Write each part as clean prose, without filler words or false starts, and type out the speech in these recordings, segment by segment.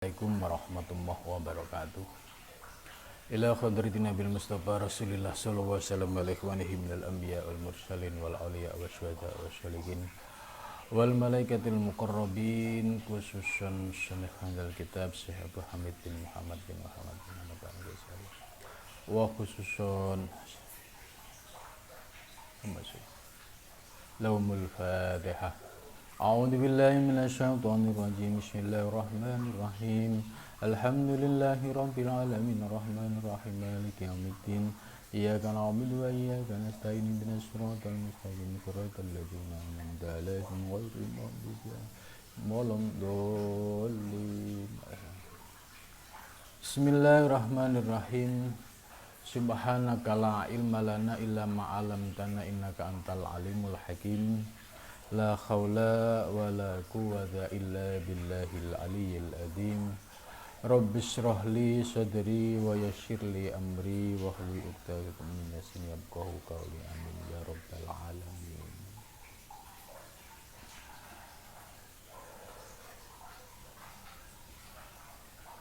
Assalamualaikum warahmatullahi wabarakatuh. Ila khadrati Nabil Mustafa Rasulillah sallallahu alaihi wasallam wa ikhwanihi minal anbiya wal mursalin wal awliya wa syuhada wa syolihin wal malaikatil muqarrabin khususan Syekh Handal Kitab Syekh Abu Hamid bin Muhammad bin Muhammad Ghazali wa khususan Laumul Fatihah. A'udzu billahi minasyaitonir rajim. Bismillahirrahmanirrahim. Alhamdulillahi rabbil alamin arrahmanir rahim maliki yaumiddin. Iyyaka na'budu wa iyyaka nasta'in ihdinas siratal mustaqim siratal ladzina an'amta 'alaihim ghairil maghdubi 'alaihim waladdallin. Bismillahirrahmanirrahim. Subhanaka la ilma lana illa ma 'allamtana innaka antal alimul hakim. La khawla wa la quwwata illa billahil aliyyil azim. Rabbi shrah li sadri wa yassir li amri wa hlul 'uqdatam min lisani yafqahu qawli. Amin ya rabbal alamin.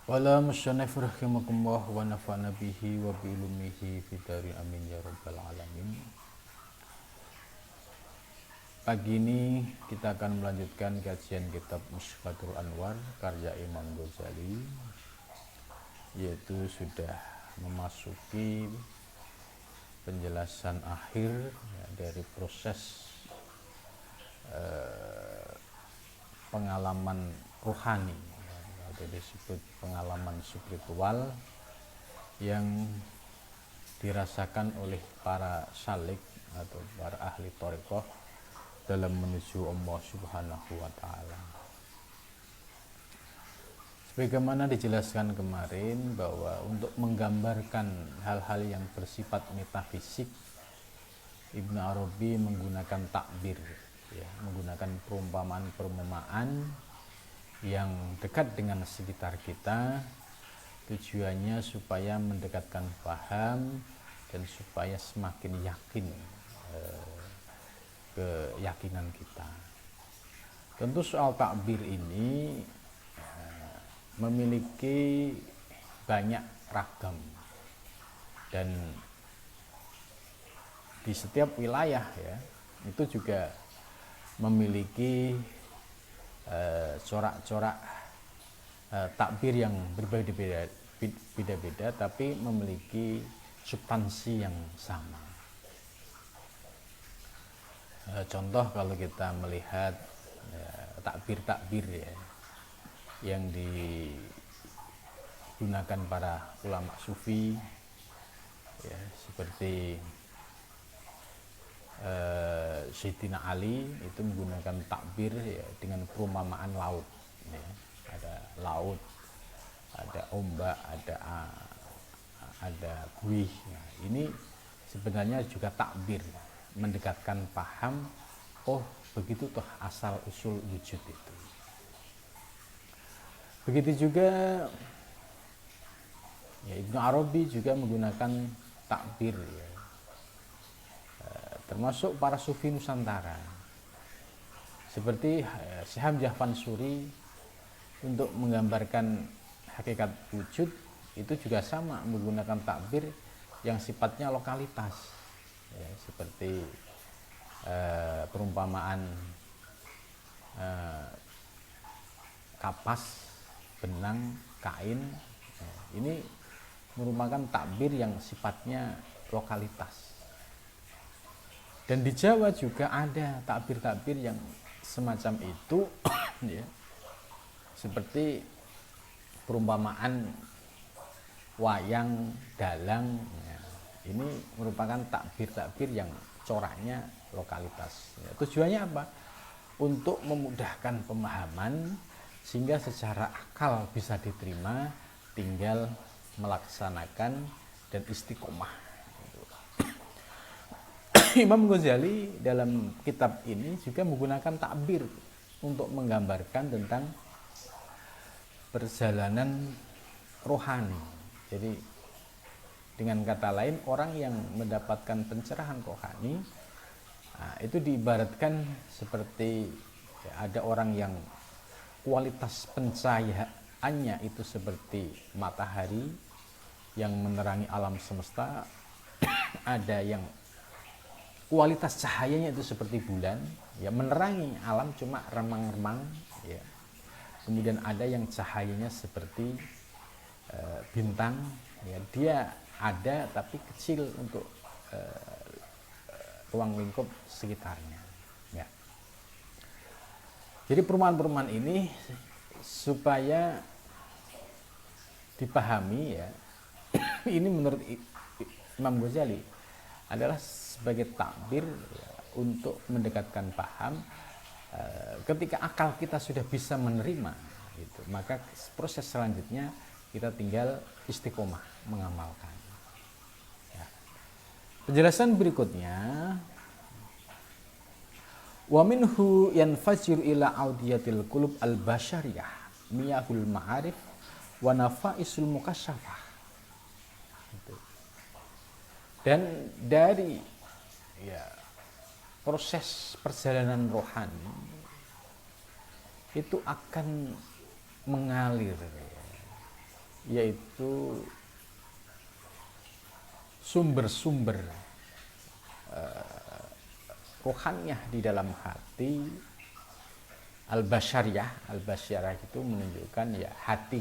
Wala musyanif rahimakumullah wa nafa'na bihi wa bi ulumihi fidari. Amin ya rabbal alamin. Pagi ini kita akan melanjutkan kajian kitab Mishkatul Anwar karya Imam Ghazali, yaitu sudah memasuki penjelasan akhir dari proses pengalaman rohani atau disebut pengalaman spiritual yang dirasakan oleh para salik atau para ahli thariqah dalam menuju Allah Subhanahu wa Ta'ala. Sebagaimana dijelaskan kemarin bahwa untuk menggambarkan hal-hal yang bersifat metafisik, Ibnu Arabi menggunakan takbir, menggunakan perumpamaan-perumpamaan yang dekat dengan sekitar kita, tujuannya supaya mendekatkan paham dan supaya semakin yakin keyakinan kita. Tentu soal takbir ini memiliki banyak ragam, dan di setiap wilayah itu juga memiliki corak-corak takbir yang berbeda-beda, tapi memiliki substansi yang sama. Contoh kalau kita melihat takbir-takbir yang digunakan para ulama sufi, seperti Sayyidina Ali itu menggunakan takbir dengan perumpamaan laut, ada laut, ada ombak, ada buih. Ini sebenarnya juga takbir, mendekatkan paham, oh begitu toh asal usul wujud itu. Begitu juga Ibnu Arabi juga menggunakan takbir, termasuk para sufi Nusantara seperti Syekh Hamzah Fansuri untuk menggambarkan hakikat wujud itu juga sama, menggunakan takbir yang sifatnya lokalitas, seperti perumpamaan kapas, benang, kain. Ini merupakan takbir yang sifatnya lokalitas. Dan di Jawa juga ada takbir-takbir yang semacam itu, seperti perumpamaan wayang, dalang. Ini merupakan takbir-takbir yang coraknya lokalitas. Tujuannya apa? Untuk memudahkan pemahaman sehingga secara akal bisa diterima, tinggal melaksanakan dan istiqomah. Imam Ghazali dalam kitab ini juga menggunakan takbir untuk menggambarkan tentang perjalanan rohani. Jadi dengan kata lain, orang yang mendapatkan pencerahan rohani itu diibaratkan seperti ada orang yang kualitas kenyataannya itu seperti matahari yang menerangi alam semesta, ada yang kualitas cahayanya itu seperti bulan, ya menerangi alam cuma remang-remang, ya. Kemudian ada yang cahayanya seperti bintang, ya dia ada tapi kecil untuk ruang lingkup sekitarnya, ya. Jadi perumpamaan-perumpamaan ini supaya dipahami, ya, ini menurut Imam Ghazali adalah sebagai takbir, ya, untuk mendekatkan paham. Ketika akal kita sudah bisa menerima gitu, maka proses selanjutnya kita tinggal istiqomah mengamalkan, ya. Penjelasan berikutnya, wa minhu yanfajiru ila audiyatil qulub al basyariyah miyahul ma'arif wa nafaisul mukasyafah. Dan dari, ya, proses perjalanan rohani itu akan mengalir, yaitu sumber-sumber rohaniah di dalam hati. Al-basyariyah itu menunjukkan, ya, hati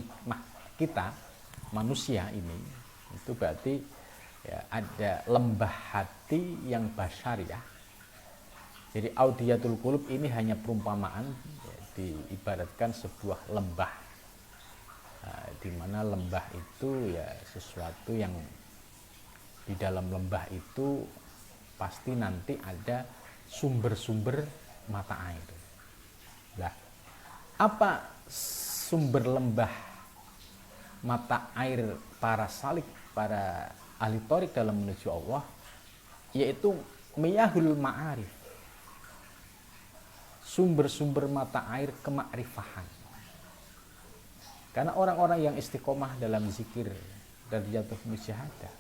kita manusia ini itu berarti, ya, ada lembah hati yang basyariyah. Jadi audiyatul qulub ini hanya perumpamaan, ya, diibaratkan sebuah lembah, di mana lembah itu, ya, sesuatu yang di dalam lembah itu pasti nanti ada sumber-sumber mata air. Nah, apa sumber lembah mata air para salik, para ahli thariq dalam menuju Allah? Yaitu miyahul ma'arif, sumber-sumber mata air kemakrifahan. Karena orang-orang yang istiqomah dalam zikir dan riyadhah musyahadah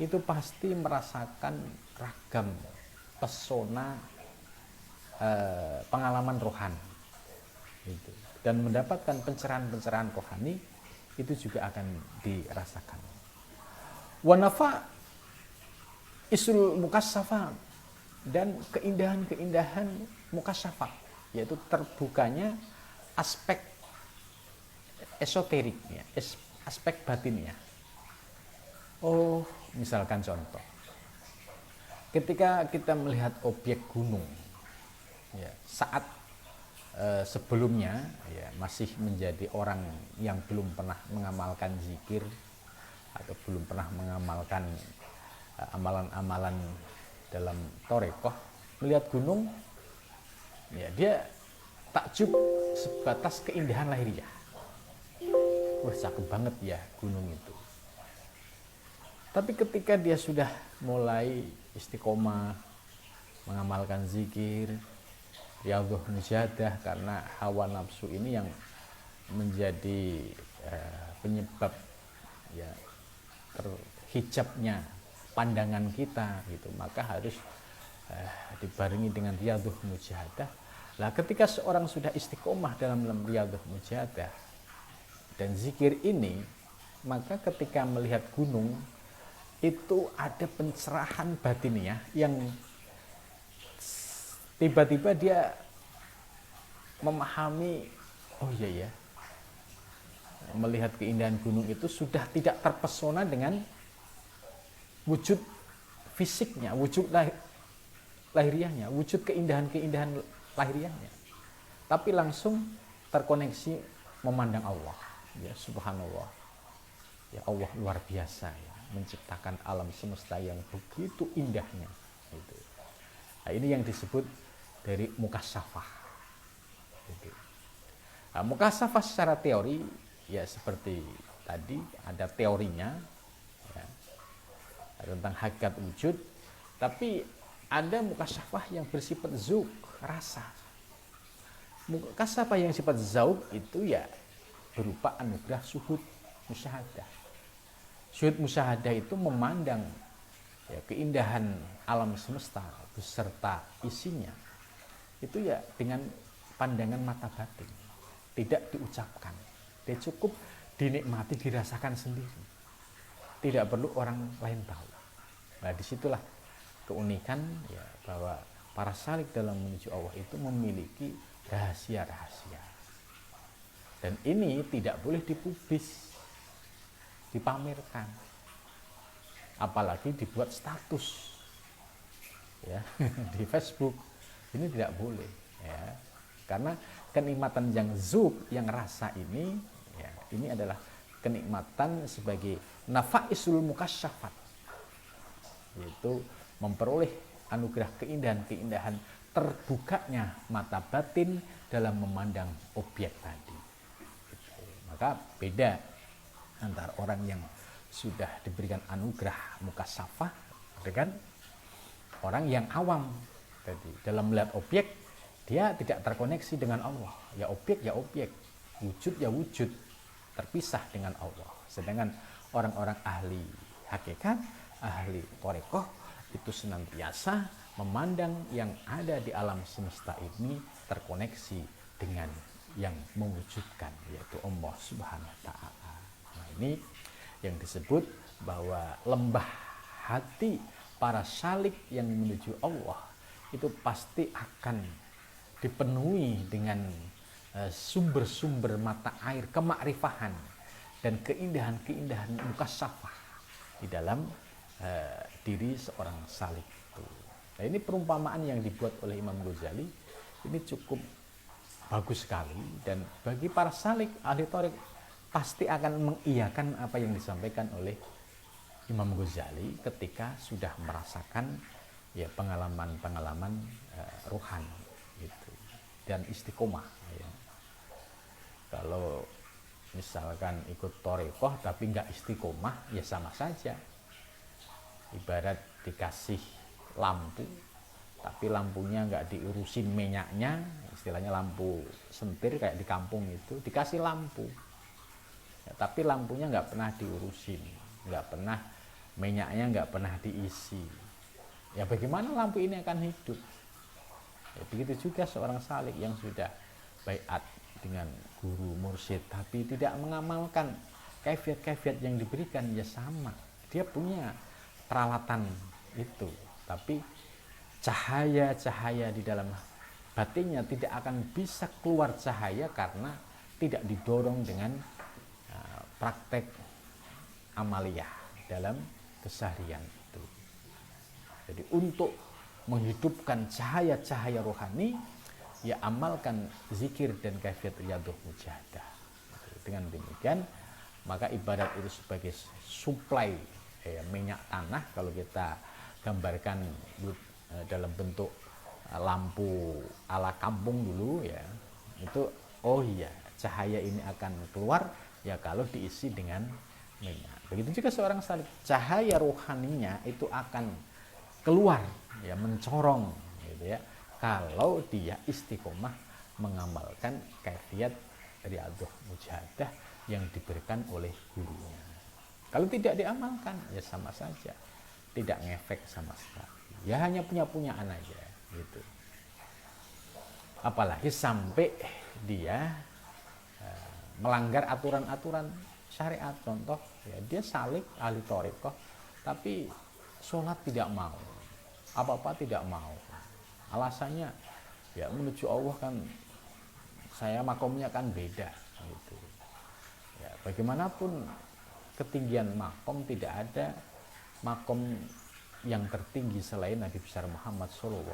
itu pasti merasakan ragam pesona pengalaman rohani gitu. Dan mendapatkan pencerahan-pencerahan rohani itu juga akan dirasakan. Wanafa isul mukasyafah, dan keindahan-keindahan mukasyafah, yaitu terbukanya aspek esoteriknya, aspek batinnya. Oh, misalkan contoh, ketika kita melihat objek gunung, ya, saat sebelumnya, ya, masih menjadi orang yang belum pernah mengamalkan zikir atau belum pernah mengamalkan amalan-amalan dalam thariqah, melihat gunung, ya, dia takjub sebatas keindahan lahiriah. Wah, cakep banget ya gunung itu. Tapi ketika dia sudah mulai istiqomah mengamalkan zikir, riyadhah musyahadah, karena hawa nafsu ini yang menjadi penyebab, ya, terhijabnya pandangan kita gitu, maka harus dibarengi dengan riyadhah musyahadah. Lah, ketika seorang sudah istiqomah dalam riyadhah musyahadah dan zikir ini, maka ketika melihat gunung itu ada pencerahan batinnya yang tiba-tiba dia memahami, oh iya ya, melihat keindahan gunung itu sudah tidak terpesona dengan wujud fisiknya, wujud lahiriahnya, wujud keindahan-keindahan lahiriahnya, tapi langsung terkoneksi memandang Allah, ya, subhanallah, ya, Allah luar biasa, ya, menciptakan alam semesta yang begitu indahnya gitu. Nah, ini yang disebut dari mukasyafah gitu. Nah, mukasyafah secara teori, ya, seperti tadi ada teorinya, ya, tentang hakikat wujud, tapi ada mukasyafah yang bersifat zauq, rasa. Mukasyafah yang sifat zauq itu, ya, berupa anugerah syuhud musyahadah. Syuhud musyahadah itu memandang, ya, keindahan alam semesta beserta isinya itu, ya, dengan pandangan mata batin, tidak diucapkan, dia cukup dinikmati, dirasakan sendiri, tidak perlu orang lain tahu. Nah, disitulah keunikan ya, bahwa para salik dalam menuju Allah itu memiliki rahasia-rahasia, dan ini tidak boleh dipublis, dipamerkan, apalagi dibuat status ya di Facebook. Ini tidak boleh ya, karena kenikmatan yang zuk, yang rasa ini ya, ini adalah kenikmatan sebagai nafaisul mukasyafat, yaitu memperoleh anugerah keindahan-keindahan, terbukanya mata batin dalam memandang objek tadi. Maka beda antara orang yang sudah diberikan anugerah mukasyafah dengan orang yang awam. Jadi dalam melihat objek, dia tidak terkoneksi dengan Allah. Ya objek, wujud ya wujud, terpisah dengan Allah. Sedangkan orang-orang ahli hakikat, ahli thariqah itu senantiasa memandang yang ada di alam semesta ini terkoneksi dengan yang mewujudkan, yaitu Allah Subhanahu wa Ta'ala. Nah, ini yang disebut bahwa lembah hati para salik yang menuju Allah itu pasti akan dipenuhi dengan sumber-sumber mata air kemakrifahan dan keindahan-keindahan mukasyafah di dalam diri seorang salik itu. Nah, ini perumpamaan yang dibuat oleh Imam Ghazali ini cukup bagus sekali, dan bagi para salik ahli thariq pasti akan mengiyakan apa yang disampaikan oleh Imam Ghazali ketika sudah merasakan ya pengalaman-pengalaman ruhani gitu, dan istiqomah ya. Kalau misalkan ikut thariqah tapi nggak istiqomah ya sama saja, ibarat dikasih lampu tapi lampunya nggak diurusin minyaknya, istilahnya lampu sentir kayak di kampung itu, dikasih lampu ya, tapi lampunya nggak pernah diurusin, nggak pernah minyaknya nggak pernah diisi, ya bagaimana lampu ini akan hidup? Ya, begitu juga seorang salik yang sudah baiat dengan guru mursyid tapi tidak mengamalkan kaifiat-kaifiat yang diberikan, ya sama, dia punya peralatan itu, tapi cahaya-cahaya di dalam batinnya tidak akan bisa keluar cahaya karena tidak didorong dengan praktek amaliyah dalam keseharian itu. Jadi untuk menghidupkan cahaya-cahaya rohani, ya amalkan zikir dan kaifiat riyadhah mujahadah. Dengan demikian maka ibadat itu sebagai suplai minyak tanah, kalau kita gambarkan dalam bentuk lampu ala kampung dulu ya, itu oh iya cahaya ini akan keluar ya kalau diisi dengan minyak. Begitu juga seorang salik, cahaya rohaninya itu akan keluar ya, mencorong gitu ya, kalau dia istiqomah mengamalkan kaifiat riyadhah mujahadah yang diberikan oleh gurunya. Kalau tidak diamalkan ya sama saja, tidak ngefek sama sekali, ya hanya punya-punyaan aja gitu. Apalagi sampai dia melanggar aturan-aturan syariat. Contoh ya, dia salik ahli thariqah tapi sholat tidak mau, apa-apa tidak mau, alasannya ya menuju Allah kan saya makomnya kan beda gitu ya. Bagaimanapun ketinggian makom, tidak ada makom yang tertinggi selain Nabi besar Muhammad SAW,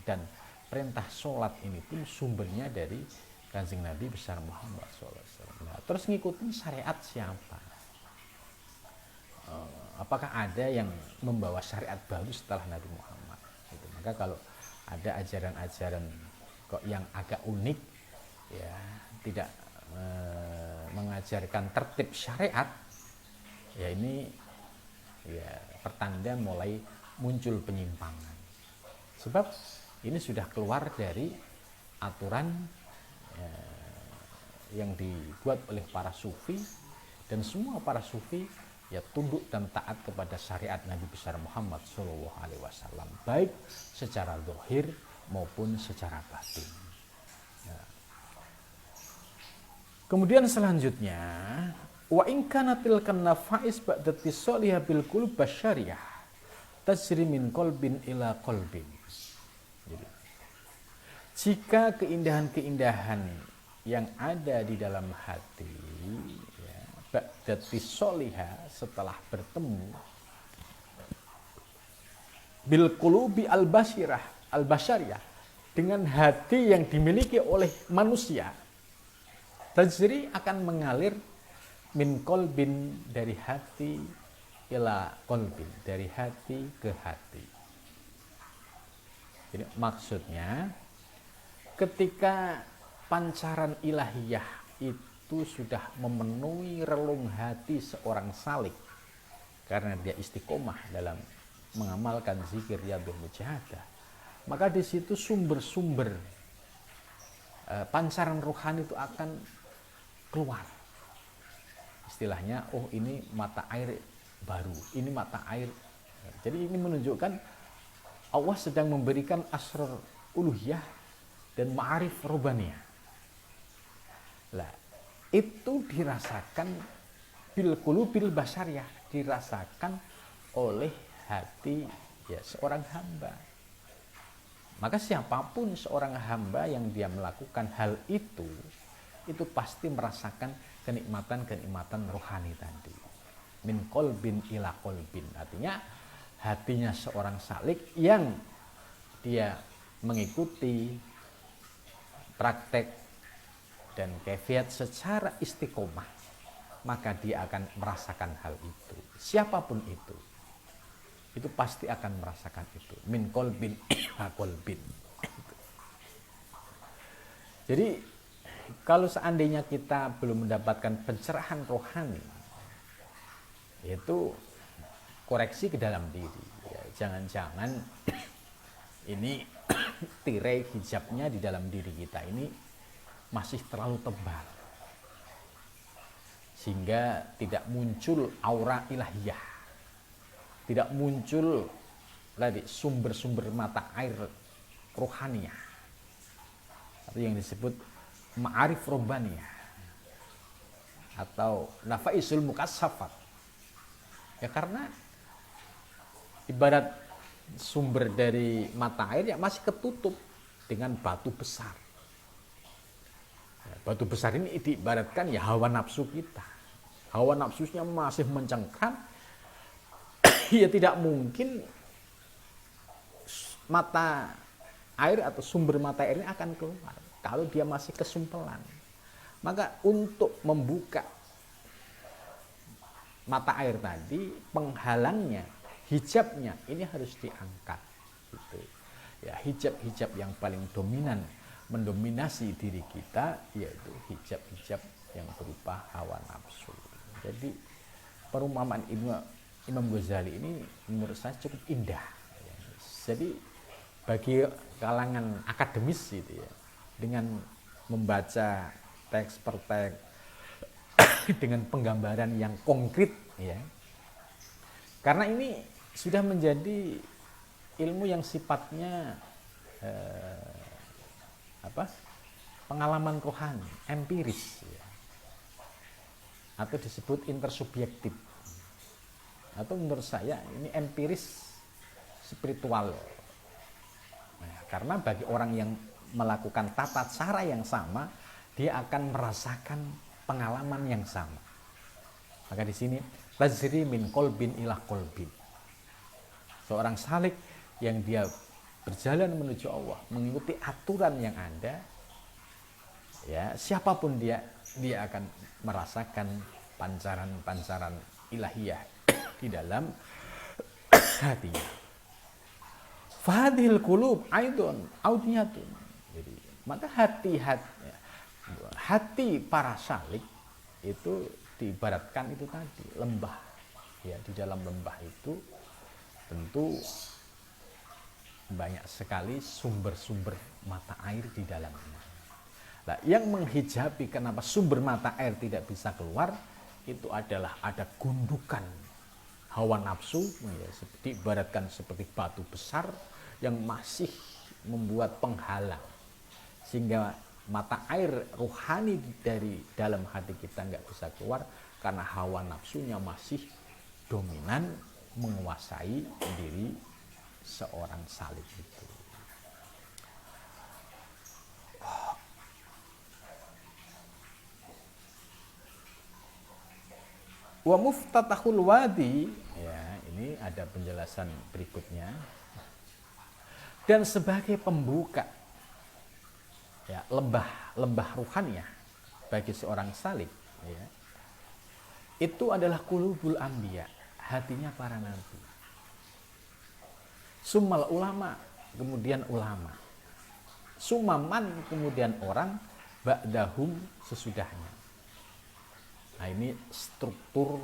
dan perintah sholat ini pun sumbernya dari Kanjeng Nabi besar Muhammad SAW. Nah, terus ngikutin syariat siapa? Apakah ada yang membawa syariat baru setelah Nabi Muhammad? Gitu. Maka kalau ada ajaran-ajaran kok yang agak unik, ya tidak mengajarkan tertib syariat, ya ini ya pertanda mulai muncul penyimpangan. Sebab ini sudah keluar dari aturan yang dibuat oleh para sufi, dan semua para sufi ya tunduk dan taat kepada syariat Nabi besar Muhammad SAW, baik secara zahir maupun secara batin. Ya. Kemudian selanjutnya, wa in kanatil kanafais ba'dati sholihah bil qulub basyariyah tajri min qalbin ila qalbin. Jadi, jika keindahan-keindahan yang ada di dalam hati ya, ba'dati sholihah setelah bertemu bil qulubi al basyariyah dengan hati yang dimiliki oleh manusia, tajri akan mengalir min kolbin dari hati ila kolbin, dari hati ke hati. Jadi maksudnya ketika pancaran ilahiyah itu sudah memenuhi relung hati seorang salik karena dia istiqomah dalam mengamalkan zikir riyadhul mujahadah, maka di situ sumber-sumber pancaran rohani itu akan keluar. Istilahnya, oh ini mata air baru, ini mata air. Jadi ini menunjukkan Allah sedang memberikan asrar uluhiyah dan ma'arif robaniyah. Lah, itu dirasakan bil qulubil basyariyah, dirasakan oleh hati ya seorang hamba. Maka siapapun seorang hamba yang dia melakukan hal itu pasti merasakan kenikmatan-kenikmatan rohani tadi. Min kolbin ila kolbin. Artinya hatinya seorang salik yang dia mengikuti praktek dan kefiat secara istiqomah, maka dia akan merasakan hal itu. Siapapun itu pasti akan merasakan itu. Min kolbin ila kolbin. Jadi kalau seandainya kita belum mendapatkan pencerahan rohani, itu koreksi ke dalam diri. Ya, jangan-jangan ini tirai hijabnya di dalam diri kita ini masih terlalu tebal, sehingga tidak muncul aura ilahiyah, tidak muncul tadi sumber-sumber mata air rohaniyah, atau yang disebut ma'arif robbaniyah atau nafaisul mukassafat. Ya karena ibarat sumber dari mata air yang masih ketutup dengan batu besar. Ya, batu besar ini diibaratkan ya hawa nafsu kita. Hawa nafsunya masih mencengkram. Ya tidak mungkin mata air atau sumber mata air ini akan keluar kalau dia masih kesumpelan. Maka untuk membuka mata air tadi, penghalangnya, hijabnya ini harus diangkat. Gitu. Ya, hijab-hijab yang paling dominan mendominasi diri kita yaitu hijab-hijab yang berupa hawa nafsu. Jadi perumpamaan Imam Ghazali ini menurut saya cukup indah. Jadi bagi kalangan akademis gitu ya, dengan membaca teks per teks dengan penggambaran yang konkret ya. Karena ini sudah menjadi ilmu yang sifatnya pengalaman rohani, empiris ya. Atau disebut intersubjektif. Atau menurut saya ini empiris spiritual. Nah, karena bagi orang yang melakukan tata cara yang sama, dia akan merasakan pengalaman yang sama. Maka di sini tajri min kolbin ila kolbin. Seorang salik yang dia berjalan menuju Allah, mengikuti aturan yang ada, ya siapapun dia akan merasakan pancaran-pancaran ilahiyah di dalam hatinya. Fadhil qulub aidon audiyatun. Jadi, maka hati para salik itu diibaratkan itu tadi lembah. Ya, di dalam lembah itu tentu banyak sekali sumber-sumber mata air di dalamnya. Nah, yang menghijabi kenapa sumber mata air tidak bisa keluar itu adalah ada gundukan hawa nafsu, ya, diibaratkan seperti batu besar yang masih membuat penghalang, sehingga mata air rohani dari dalam hati kita nggak bisa keluar karena hawa nafsunya masih dominan menguasai diri seorang salik itu. Wa muftatahul wadi, ya ini ada penjelasan berikutnya. Dan sebagai pembuka ya lembah ruhaniyah bagi seorang salik, ya, itu adalah qulubul anbiya, hatinya para nabi. Summal ulama, kemudian ulama. Sumaman, kemudian orang, ba'dahum, sesudahnya. Nah ini struktur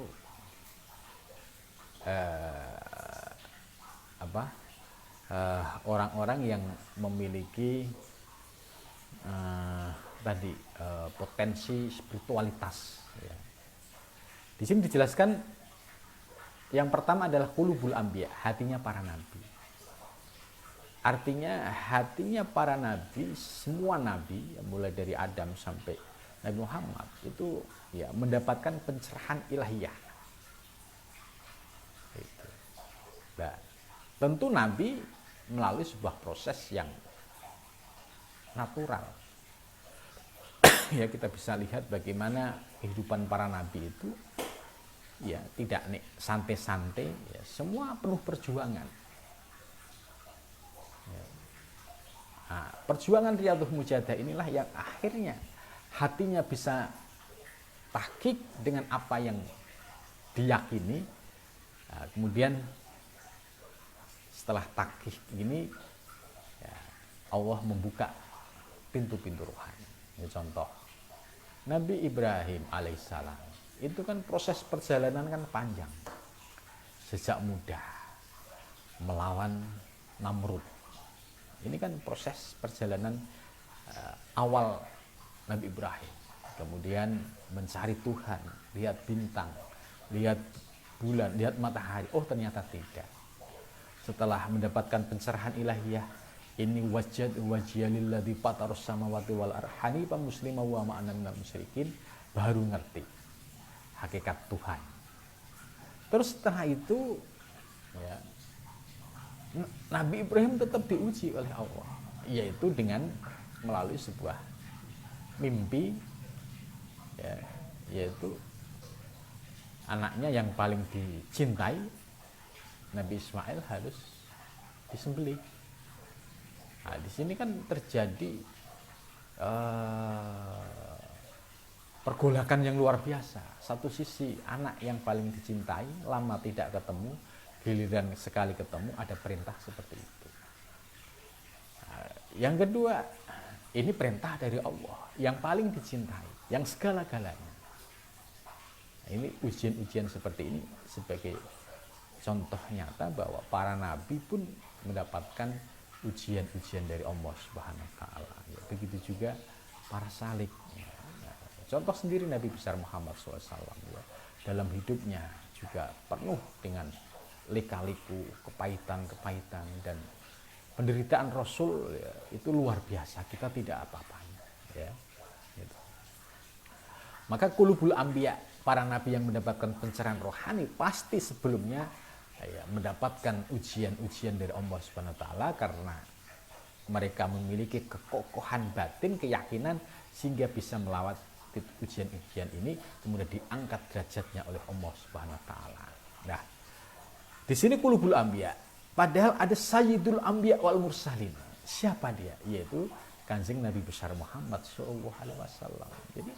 orang-orang yang memiliki potensi spiritualitas. Ya. Di sini dijelaskan yang pertama adalah qulubul anbiya, hatinya para nabi. Artinya hatinya para nabi, semua nabi, mulai dari Adam sampai Nabi Muhammad itu ya mendapatkan pencerahan ilahiyah. Itu. Nah, tentu Nabi melalui sebuah proses yang natural. Ya kita bisa lihat bagaimana kehidupan para nabi itu ya tidak santai-santai, ya, semua penuh perjuangan. Ya. Nah, perjuangan Riyadhul Mujahadah inilah yang akhirnya hatinya bisa tahqiq dengan apa yang diyakini. Nah, kemudian setelah tahqiq ini ya, Allah membuka pintu-pintu rohani. Ini contoh Nabi Ibrahim alaihissalam, itu kan proses perjalanan kan panjang, sejak muda melawan Namrud. Ini kan proses perjalanan awal Nabi Ibrahim. Kemudian mencari Tuhan, lihat bintang, lihat bulan, lihat matahari. Oh ternyata tidak. Setelah mendapatkan pencerahan ilahiyah, ini wajiyalilladzi fatarus samawati wal ardh hanifan musliman wa ma ana minal musyrikin, baru ngerti hakikat Tuhan. Terus setelah itu ya, Nabi Ibrahim tetap diuji oleh Allah, yaitu dengan melalui sebuah mimpi, ya, yaitu anaknya yang paling dicintai, Nabi Ismail, harus disembelih. Nah, di sini kan terjadi pergolakan yang luar biasa. Satu sisi anak yang paling dicintai, lama tidak ketemu, giliran sekali ketemu ada perintah seperti itu. Nah, yang kedua, ini perintah dari Allah yang paling dicintai, yang segala-galanya. Nah, ini ujian-ujian seperti ini sebagai contoh nyata bahwa para nabi pun mendapatkan ujian-ujian dari Allah Subhanahu wa taala. Ya, begitu juga para salik. Ya. Nah, contoh sendiri Nabi besar Muhammad SAW, ya, dalam hidupnya juga penuh dengan lika-liku, kepahitan-kepahitan, dan penderitaan Rasul, ya, itu luar biasa. Kita tidak apa-apanya. Ya. Gitu. Maka qulubul anbiya, para nabi yang mendapatkan pencerahan rohani, pasti sebelumnya ya, mendapatkan ujian-ujian dari Allah Subhanahu wa taala karena mereka memiliki kekokohan batin, keyakinan, sehingga bisa melawat ujian-ujian ini, kemudian diangkat derajatnya oleh Allah Subhanahu wa taala. Nah, di sini qulubul anbiya, padahal ada Sayyidul Anbiya wal Mursalin. Siapa dia? Yaitu Kanjeng Nabi besar Muhammad SAW. Jadi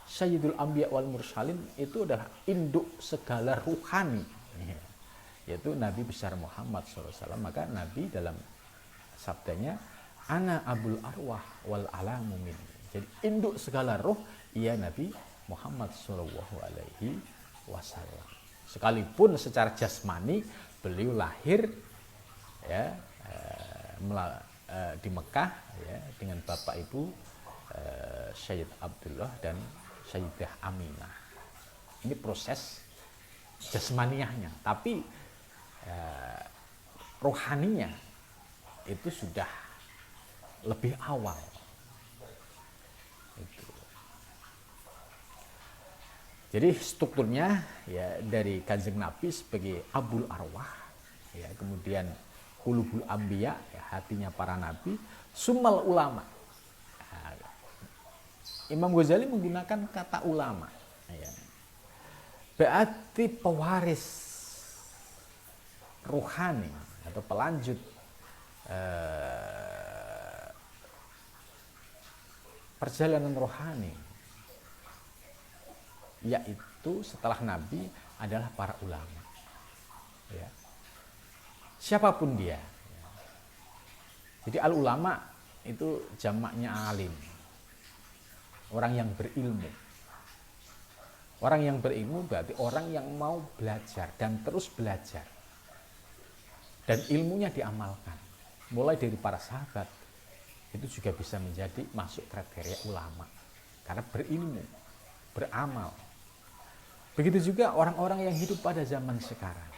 Sayyidul Anbiya wal Mursalin itu adalah induk segala ruhani, yaitu Nabi besar Muhammad SAW. Maka Nabi dalam sabdanya, ana abul arwah wal alamu minni. Jadi induk segala roh, ia Nabi Muhammad SAW. Sekalipun secara jasmani beliau lahir ya di Mekah, ya, dengan bapak ibu Sayyid Abdullah dan Sayyidah Aminah. Ini proses jasmaniahnya, tapi rohaninya itu sudah lebih awal. Jadi strukturnya ya dari Kanjeng Nabi sebagai Abul Arwah, ya, kemudian Qulubul Anbiya, ya, hatinya para nabi, summal ulama. Nah, Imam Ghazali menggunakan kata ulama, ya. Berarti pewaris rohani atau pelanjut perjalanan rohani, yaitu setelah Nabi adalah para ulama, ya. Siapapun dia, ya. Jadi al ulama itu jamaknya alim, orang yang berilmu. Orang yang berilmu berarti orang yang mau belajar dan terus belajar, dan ilmunya diamalkan. Mulai dari para sahabat itu juga bisa menjadi masuk kriteria ulama karena berilmu, beramal. Begitu juga orang-orang yang hidup pada zaman sekarang,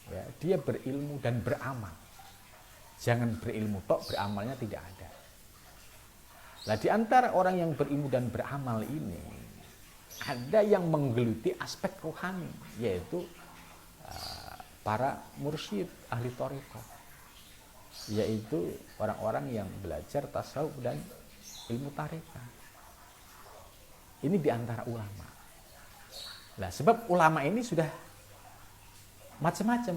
ya, dia berilmu dan beramal. Jangan berilmu tok, beramalnya tidak ada. Nah, di antara orang yang berilmu dan beramal ini ada yang menggeluti aspek rohani, yaitu para mursyid ahli thariqah, yaitu orang-orang yang belajar tasawuf dan ilmu tarekat. Ini di antara ulama. Nah, sebab ulama ini sudah macam-macam.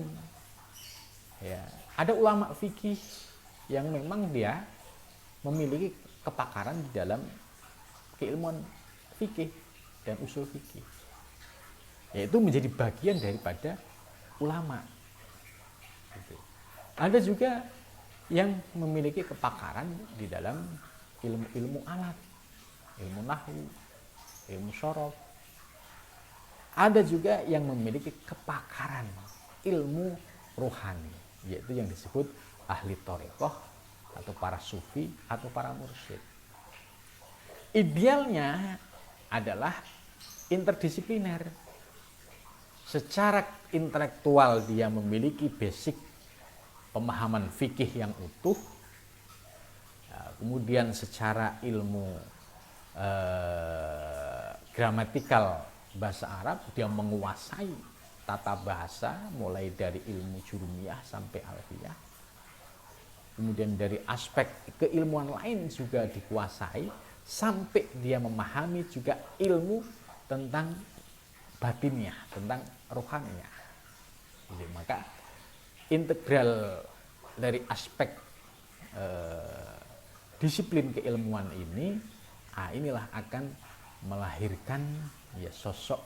Ya, ada ulama fikih yang memang dia memiliki kepakaran di dalam keilmuan fikih dan usul fikih, yaitu menjadi bagian daripada ulama. Ada juga yang memiliki kepakaran di dalam ilmu-ilmu alat, ilmu nahwu, ilmu syaraf. Ada juga yang memiliki kepakaran ilmu rohani, yaitu yang disebut ahli thariqah atau para sufi atau para mursyid. Idealnya adalah interdisipliner. Secara intelektual dia memiliki basic pemahaman fikih yang utuh, kemudian secara ilmu gramatikal bahasa Arab dia menguasai tata bahasa mulai dari ilmu jurumiyah sampai alfiyah. Kemudian dari aspek keilmuan lain juga dikuasai sampai dia memahami juga ilmu tentang batinnya, tentang rohaninya. Jadi, maka integral dari aspek disiplin keilmuan ini, inilah akan melahirkan ya sosok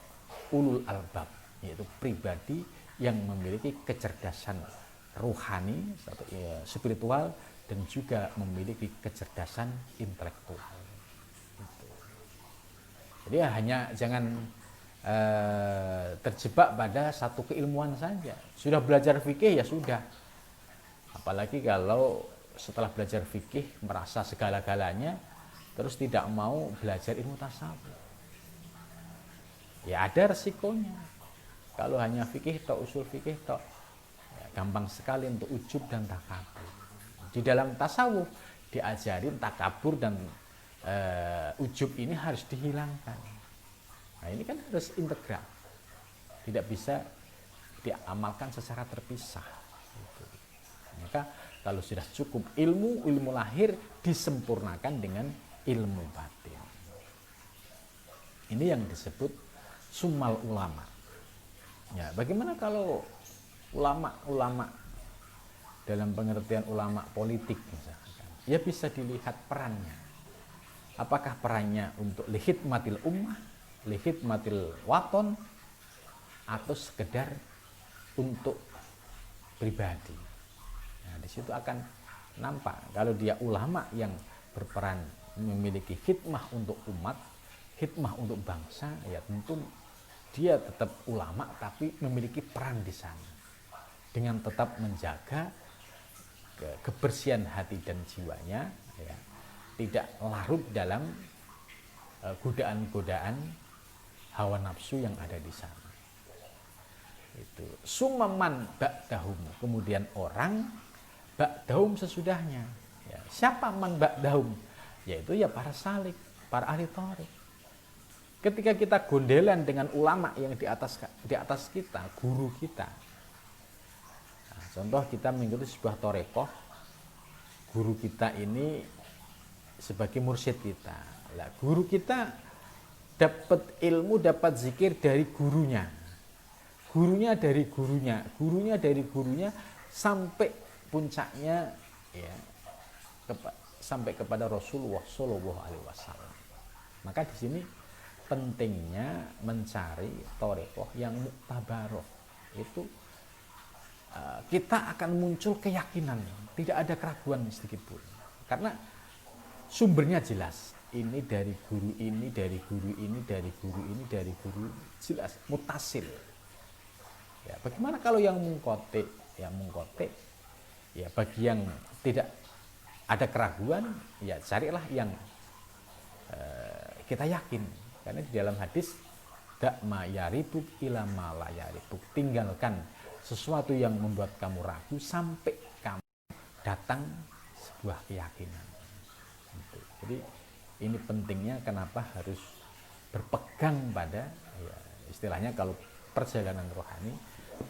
ulul albab, yaitu pribadi yang memiliki kecerdasan rohani atau ya, spiritual, dan juga memiliki kecerdasan intelektual. Jadi ya, hanya jangan terjebak pada satu keilmuan saja. Sudah belajar fikih ya sudah. Apalagi kalau setelah belajar fikih merasa segala-galanya, terus tidak mau belajar ilmu tasawuf. Ya ada resikonya. Kalau hanya fikih tok, usul fikih tok, ya, gampang sekali untuk ujub dan takabur. Di dalam tasawuf diajarin takabur dan ujub ini harus dihilangkan. Nah, ini kan harus integral, tidak bisa diamalkan secara terpisah. Maka kalau sudah cukup ilmu lahir disempurnakan dengan ilmu batin. Ini yang disebut summal ulama. Ya, bagaimana kalau ulama dalam pengertian ulama politik misalkan? Ya bisa dilihat perannya. Apakah perannya untuk lihidmatil ummah, lihidmatil waton, atau sekedar untuk pribadi. Nah, di situ akan nampak kalau dia ulama yang berperan memiliki hikmah untuk umat, hikmah untuk bangsa, ya tentu dia tetap ulama tapi memiliki peran di sana dengan tetap menjaga kebersihan hati dan jiwanya, ya, tidak larut dalam godaan-godaan hawa nafsu yang ada di sana. Itu sumaman ba'dahum, kemudian orang ba'dahum sesudahnya. Ya, siapa man ba'dahum? Yaitu ya para salik, para ahli thariq. ketika kita gondelan dengan ulama yang di atas kita, guru kita. Nah, contoh kita mengikuti sebuah torekoh, guru kita ini sebagai mursyid kita. Lah, guru kita dapat ilmu, dapat zikir dari gurunya. Gurunya dari gurunya, gurunya dari gurunya sampai puncaknya ya sampai kepada Rasulullah Shallallahu Alaihi Wasallam. Maka di sini pentingnya mencari torekoh yang muktabaroh. Itu kita akan muncul keyakinan, tidak ada keraguan sedikit pun. Karena sumbernya jelas. Ini dari guru ini, dari guru ini, dari guru ini, dari guru jelas, mutasil. Ya, bagaimana kalau yang mengkotek? Yang mengkotek, ya bagi yang tidak ada keraguan, ya carilah yang kita yakin. Karena di dalam hadis, dakma yaribuk ila ma la yaribuk. Tinggalkan sesuatu yang membuat kamu ragu sampai kamu datang sebuah keyakinan. Jadi ini pentingnya kenapa harus berpegang pada, ya, istilahnya kalau perjalanan rohani,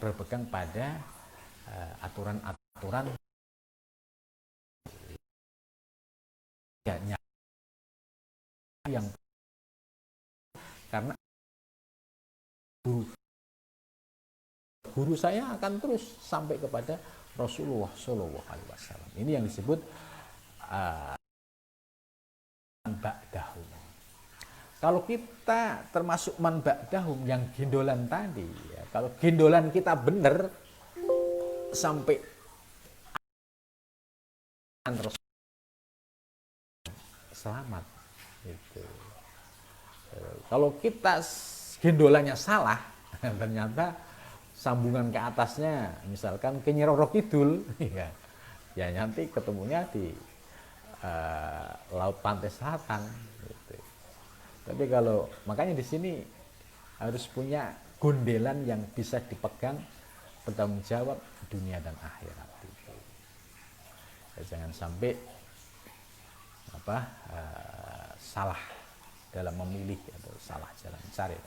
berpegang pada aturan-aturan yang, karena guru saya akan terus sampai kepada Rasulullah Shallallahu Alaihi Wasallam. Ini yang disebut ba'dahum. Kalau kita termasuk man ba'dahum yang gendolan tadi, ya, kalau gendolan kita benar sampai selamat gitu. Kalau kita gendolannya salah, ternyata sambungan ke atasnya misalkan ke Nyi Roro Kidul, ya nanti ketemunya di laut pantai selatan gitu. Tapi kalau makanya di sini harus punya gondelan yang bisa dipegang, bertanggung jawab dunia dan akhirat gitu. Ya, jangan sampai salah dalam memilih atau salah jalan cari.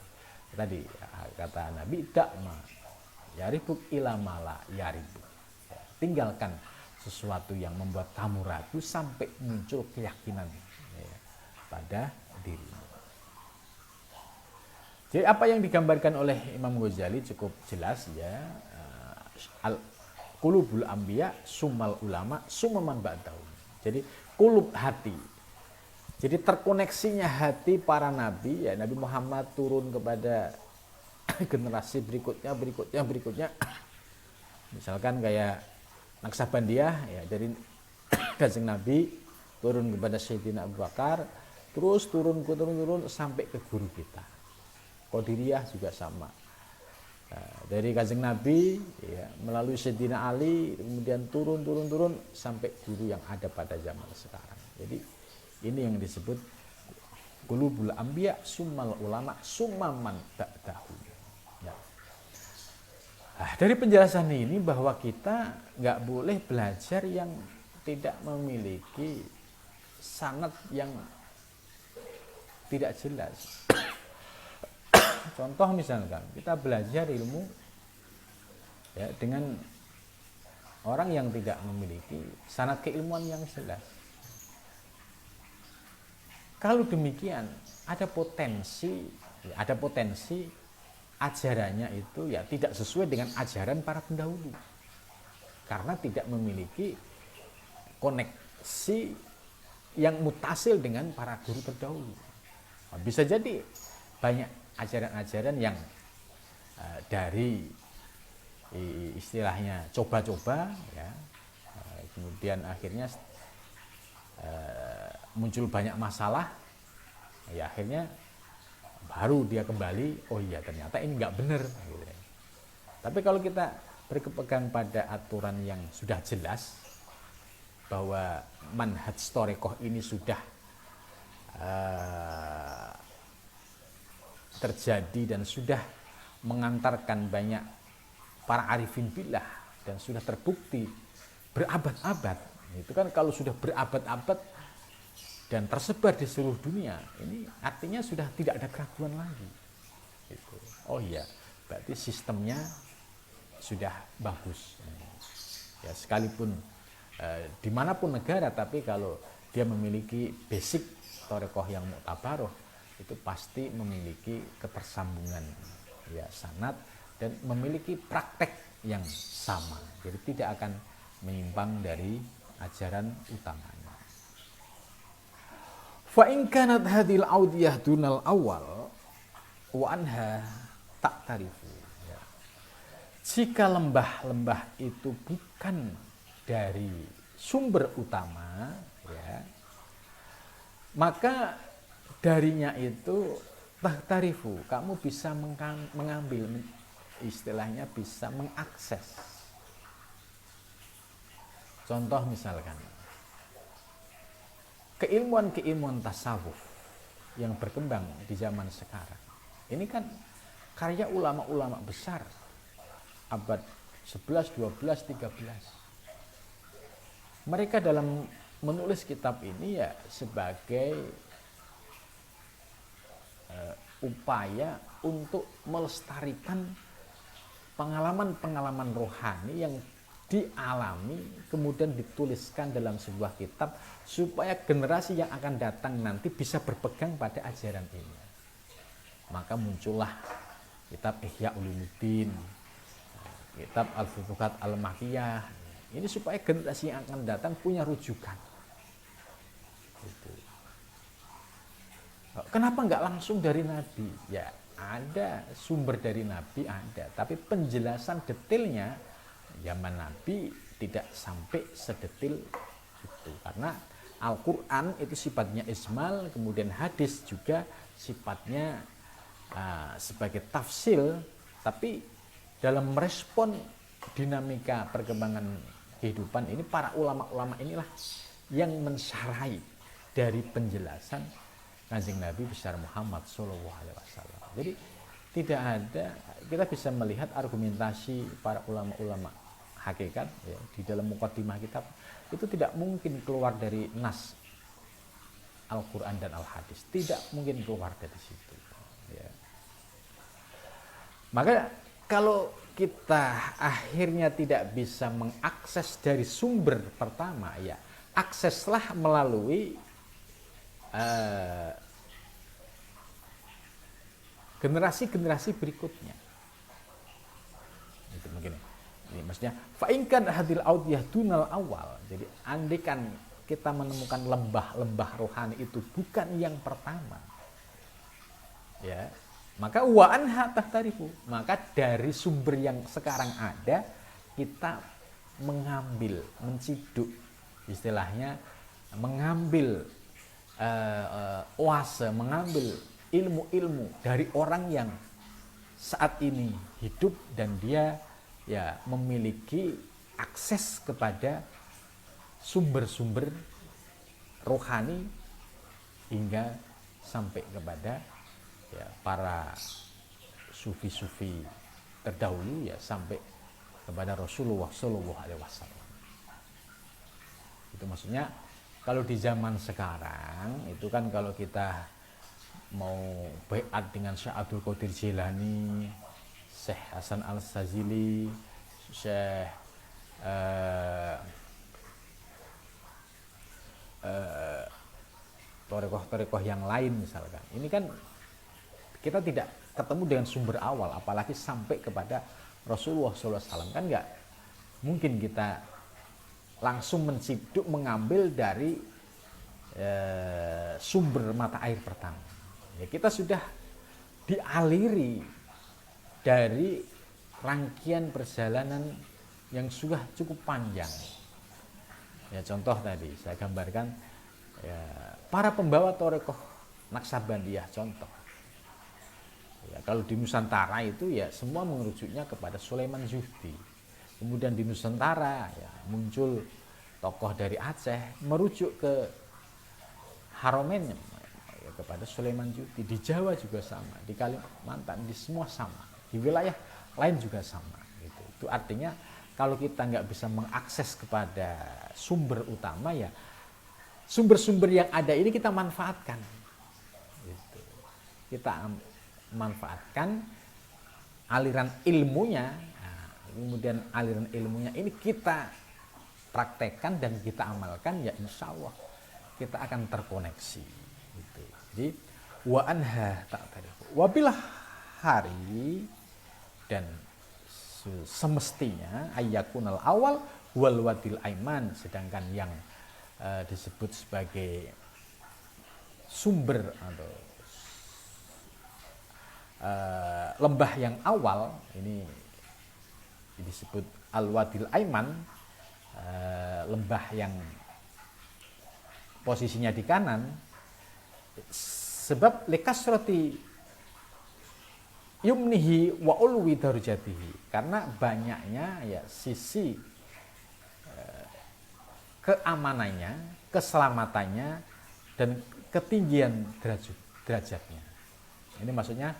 Tadi kata Nabi, dakma yaribuk ilamala yaribuk. Ya, tinggalkan sesuatu yang membuat kamu ragu sampai muncul keyakinan, ya, pada dirimu. Jadi apa yang digambarkan oleh Imam Ghazali cukup jelas, ya. Qulubul anbiya summal ulama summan ba'dahum. Jadi kulub hati. Jadi terkoneksinya hati para nabi, ya, Nabi Muhammad turun kepada generasi berikutnya. Misalkan kayak Naksabandiyah, ya, dari Kanjeng Nabi turun kepada Sayyidina Abu Bakar, terus turun sampai ke guru kita. Qadiriyah juga sama. Nah, dari Kanjeng Nabi, ya, melalui Sayyidina Ali, kemudian turun sampai guru yang ada pada zaman sekarang. Jadi ini yang disebut qulubul anbiya summal ulama summan ba'dahu. Ya. Nah, dari penjelasan ini bahwa kita nggak boleh belajar yang tidak memiliki sanad yang tidak jelas. Contoh misalkan kita belajar ilmu, ya, dengan orang yang tidak memiliki sanad keilmuan yang jelas. Kalau demikian ada potensi ajarannya itu, ya, tidak sesuai dengan ajaran para pendahulu karena tidak memiliki koneksi yang mutasil dengan para guru terdahulu. Nah, bisa jadi banyak ajaran-ajaran yang dari istilahnya coba-coba, ya, kemudian akhirnya muncul banyak masalah, ya akhirnya baru dia kembali, oh iya ternyata ini nggak benar gitu. Tapi kalau kita berpegang pada aturan yang sudah jelas bahwa manhaj thariqah ini sudah terjadi dan sudah mengantarkan banyak para arifin billah dan sudah terbukti berabad-abad. Itu kan kalau sudah berabad-abad dan tersebar di seluruh dunia, ini artinya sudah tidak ada keraguan lagi. Gitu. Oh iya, berarti sistemnya sudah bagus. Ya, sekalipun dimanapun negara, tapi kalau dia memiliki basic torekoh yang muktabaroh, itu pasti memiliki ketersambungan, ya, sanad, dan memiliki praktek yang sama. Jadi tidak akan menyimpang dari ajaran utamanya. Fa in kanat hadhil audiyah dunal awal wa anha tak tarifu. Ya. Jika lembah-lembah itu bukan dari sumber utama, ya, maka darinya itu tahtarifu, kamu bisa mengambil, istilahnya bisa mengakses. Contoh misalkan keilmuan-keilmuan tasawuf yang berkembang di zaman sekarang. Ini kan karya ulama-ulama besar abad 11, 12, 13. Mereka dalam menulis kitab ini ya sebagai upaya untuk melestarikan pengalaman-pengalaman rohani yang dialami kemudian dituliskan dalam sebuah kitab supaya generasi yang akan datang nanti bisa berpegang pada ajaran ini. Maka muncullah kitab Ihya Ulumuddin, kitab Al-Futuhat Al-Makkiyah. Ini supaya generasi yang akan datang punya rujukan. Gitu. Kenapa nggak langsung dari Nabi? Ya ada sumber dari Nabi, ada, tapi penjelasan detailnya zaman Nabi tidak sampai sedetil itu, karena Al-Quran itu sifatnya ismal, kemudian hadis juga sifatnya sebagai tafsil, tapi dalam merespon dinamika perkembangan kehidupan ini, para ulama-ulama inilah yang mensyarahi dari penjelasan Kanjeng Nabi besar Muhammad SAW. Jadi tidak ada, kita bisa melihat argumentasi para ulama-ulama hakikat, ya, di dalam muqaddimah kitab itu tidak mungkin keluar dari nas Al-Quran dan Al-Hadis, tidak mungkin keluar dari situ, ya. Maka kalau kita akhirnya tidak bisa mengakses dari sumber pertama, ya akseslah melalui generasi-generasi berikutnya. Itu mungkin. Ini maksudnya fa'inkan hadil audiyah dunal awal. Jadi andikan kita menemukan lembah-lembah rohani itu bukan yang pertama, ya, maka wa anha tahtarifu, maka dari sumber yang sekarang ada kita mengambil, menciduk, istilahnya mengambil oase, mengambil ilmu-ilmu dari orang yang saat ini hidup dan dia ya memiliki akses kepada sumber-sumber rohani hingga sampai kepada ya para sufi-sufi terdahulu, ya sampai kepada Rasulullah SAW. Itu maksudnya kalau di zaman sekarang itu kan, kalau kita mau baiat dengan Syekh Abdul Qadir Jilani, Syekh Hasan Al-Sazili, Syekh torekoh-torekoh yang lain misalkan, ini kan kita tidak ketemu dengan sumber awal, apalagi sampai kepada Rasulullah SAW, kan nggak mungkin kita langsung menciduk, mengambil dari sumber mata air pertama. Ya, kita sudah dialiri dari rangkaian perjalanan yang sudah cukup panjang. Ya, contoh tadi saya gambarkan, ya, para pembawa torekoh Naksabandiyah contoh. Ya, kalau di Nusantara itu ya semua mengerujuknya kepada Sulaiman Zuhdi. Kemudian di Nusantara ya muncul tokoh dari Aceh merujuk ke Haromen, ya, kepada Sulaiman Zuhdi. Di Jawa juga sama, di Kalimantan, di semua sama, di wilayah lain juga sama. Gitu. Itu artinya kalau kita nggak bisa mengakses kepada sumber utama, ya sumber-sumber yang ada ini kita manfaatkan. Gitu. Kita manfaatkan aliran ilmunya, nah, kemudian aliran ilmunya ini kita praktekkan dan kita amalkan, ya insya Allah kita akan terkoneksi. Gitu. Jadi wa anha tak tadi. Wabilah hari dan semestinya ayyakunal awal wal wadil aiman, sedangkan yang disebut sebagai sumber atau lembah yang awal ini disebut al-wadil aiman, lembah yang posisinya di kanan, sebab likasrati yumnihi wa ulwi darajatihi, karena banyaknya ya sisi keamanannya, keselamatannya dan ketinggian derajatnya. Ini maksudnya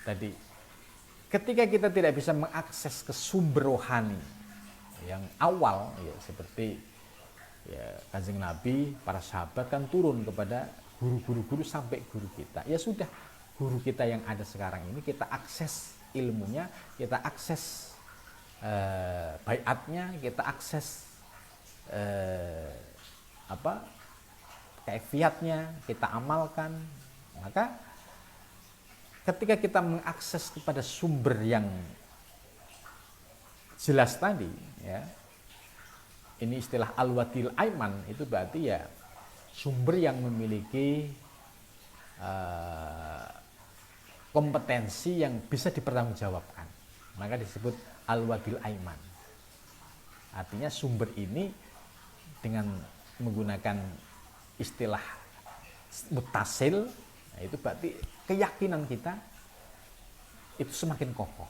tadi ketika kita tidak bisa mengakses ke sumber rohani yang awal, ya seperti ya Kanjeng Nabi, para sahabat kan turun kepada guru sampai guru kita. Ya sudah, guru kita yang ada sekarang ini kita akses ilmunya, kita akses baiatnya, kita akses kaifiatnya, kita amalkan. Maka ketika kita mengakses kepada sumber yang jelas tadi, ya, ini istilah al-wadil aiman, itu berarti ya sumber yang memiliki kompetensi yang bisa dipertanggungjawabkan, maka disebut al-wadil aiman. Artinya sumber ini dengan menggunakan istilah mutasil, nah itu berarti keyakinan kita itu semakin kokoh.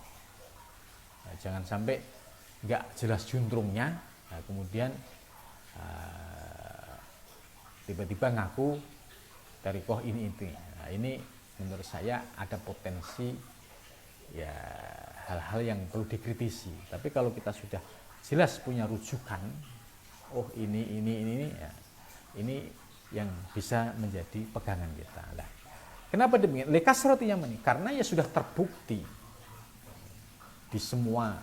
Nah, jangan sampai nggak jelas juntrungnya, nah, kemudian tiba-tiba ngaku tariqah ini itu. Nah, ini menurut saya ada potensi ya hal-hal yang perlu dikritisi. Tapi kalau kita sudah jelas punya rujukan, oh ini ya, ini yang bisa menjadi pegangan kita. Nah, kenapa demikian? Lekasroti yamani, karena ya sudah terbukti di semua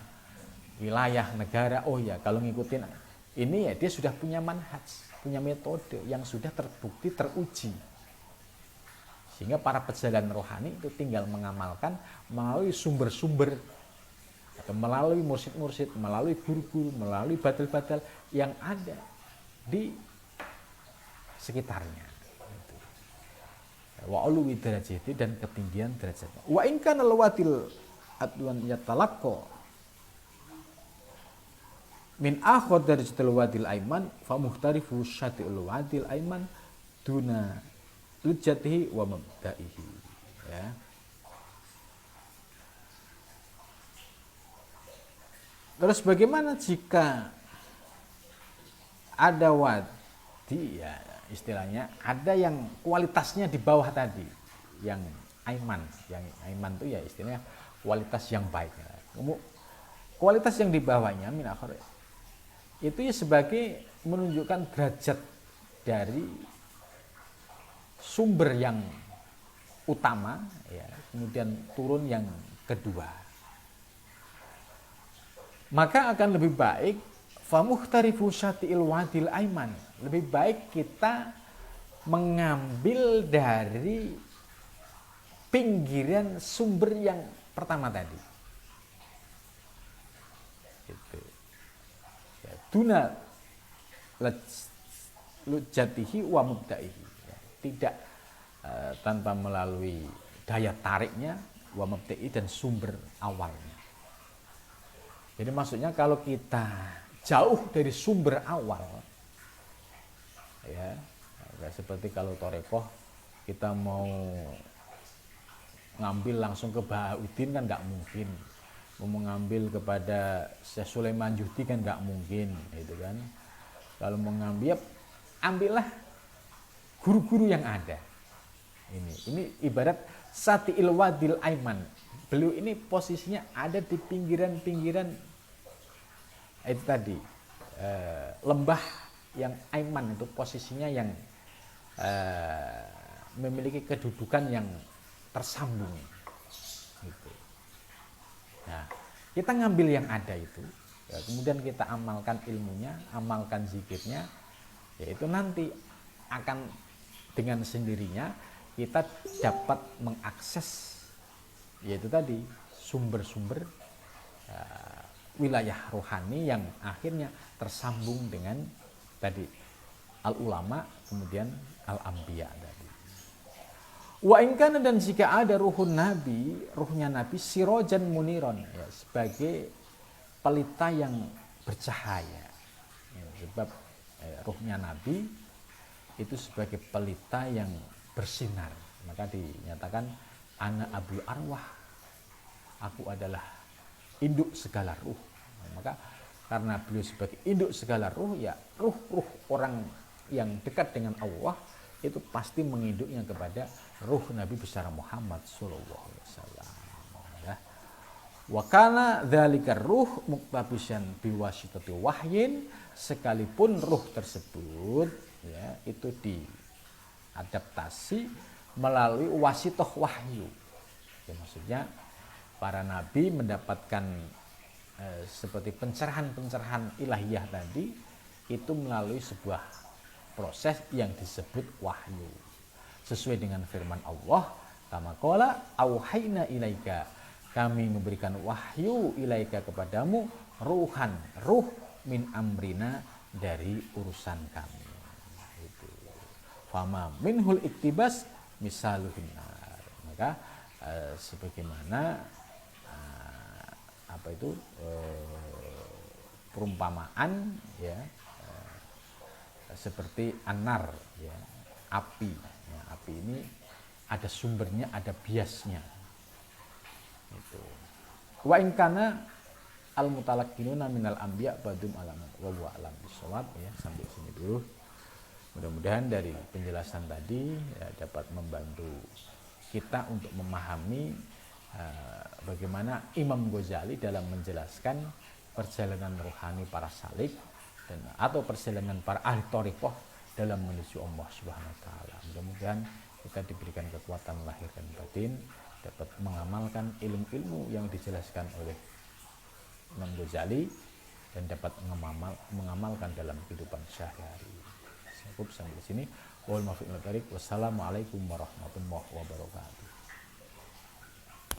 wilayah negara. Oh ya, kalau ngikutin ini ya dia sudah punya manhaj, punya metode yang sudah terbukti, teruji. Sehingga para pejalan rohani itu tinggal mengamalkan melalui sumber-sumber, atau melalui mursyid-mursyid, melalui guru-guru, melalui badal-badal yang ada di sekitarnya. Wa uluwi darajati, dan ketinggian derajatnya. Wa in kana lawatil adwan yatalaqqa min akhad darajatil wadil aiman fa muhtarifu syati'ul wadil aiman duna lujatihi wa mabda'ihi, ya. Terus bagaimana jika ada wadi, ya istilahnya ada yang kualitasnya di bawah tadi, yang aiman itu ya istilahnya kualitas yang baik. Kualitas yang di bawahnya min akhir itu ya sebagai menunjukkan derajat dari sumber yang utama, ya, kemudian turun yang kedua. Maka akan lebih baik famuhtarifu syati'il wadil aiman, lebih baik kita mengambil dari pinggiran sumber yang pertama tadi. Gitu. Ya, duna lujatihi wa mubda'ihi, ya, tidak tanpa melalui daya tariknya, wa mubda'i, dan sumber awalnya. Jadi maksudnya kalau kita jauh dari sumber awal, ya seperti kalau Torekoh kita mau ngambil langsung ke Bahauddin kan nggak mungkin, mau mengambil kepada Syekh Sulaiman Juhdi kan nggak mungkin, gitu kan. Kalau mau ngambil, ambillah guru-guru yang ada. Ini ibarat Sati'il Wadil Aiman. Beliau ini posisinya ada di pinggiran-pinggiran itu tadi, lembah yang aiman itu posisinya yang memiliki kedudukan yang tersambung gitu. Nah, kita ngambil yang ada itu, ya, kemudian kita amalkan ilmunya, amalkan zikirnya, yaitu nanti akan dengan sendirinya kita dapat mengakses, yaitu tadi sumber-sumber wilayah rohani yang akhirnya tersambung dengan tadi al-ulama, kemudian al-anbiya tadi. Wa in kana, dan jika ada ruhun nabi, ruhnya nabi sirojan muniron, ya, sebagai pelita yang bercahaya, ya, sebab ruhnya nabi itu sebagai pelita yang bersinar, maka dinyatakan ana abul arwah, aku adalah induk segala ruh. Maka karena beliau sebagai induk segala ruh, ya ruh-ruh orang yang dekat dengan Allah itu pasti menginduknya kepada ruh Nabi besar Muhammad sallallahu alaihi wasallam. Ya. Wa kana dzalika ruh muktabisan biwasitati wahyin, sekalipun ruh tersebut ya itu diadaptasi melalui wasitoh wahyu. Ya, maksudnya para nabi mendapatkan seperti pencerahan-pencerahan ilahiyah tadi itu melalui sebuah proses yang disebut wahyu. Sesuai dengan firman Allah, kama qala auhayna ilaika, kami memberikan wahyu ilaika kepadamu, ruhan, ruh min amrina, dari urusan kami. Itu. Fama minhul iktibas misaluhin nar. Maka sebagaimana perumpamaan ya seperti anar ya, api ya, api ini ada sumbernya, ada biasnya itu. Wa in kana al mutalaqinuna minal anbiya badum alam wa huwa alam bisawab, ya, sampai sini dulu. Mudah-mudahan dari penjelasan tadi ya, dapat membantu kita untuk memahami bagaimana Imam Ghazali dalam menjelaskan perjalanan rohani para salik dan atau perjalanan para ahli thariqah dalam menuju Allah Subhanahu wa taala. Mudah-mudahan kita diberikan kekuatan lahir dan batin, dapat mengamalkan ilmu-ilmu yang dijelaskan oleh Imam Ghazali dan dapat mengamalkan dalam kehidupan sehari-hari. Cukup sampai di sini. Wassalamualaikum warahmatullahi wabarakatuh.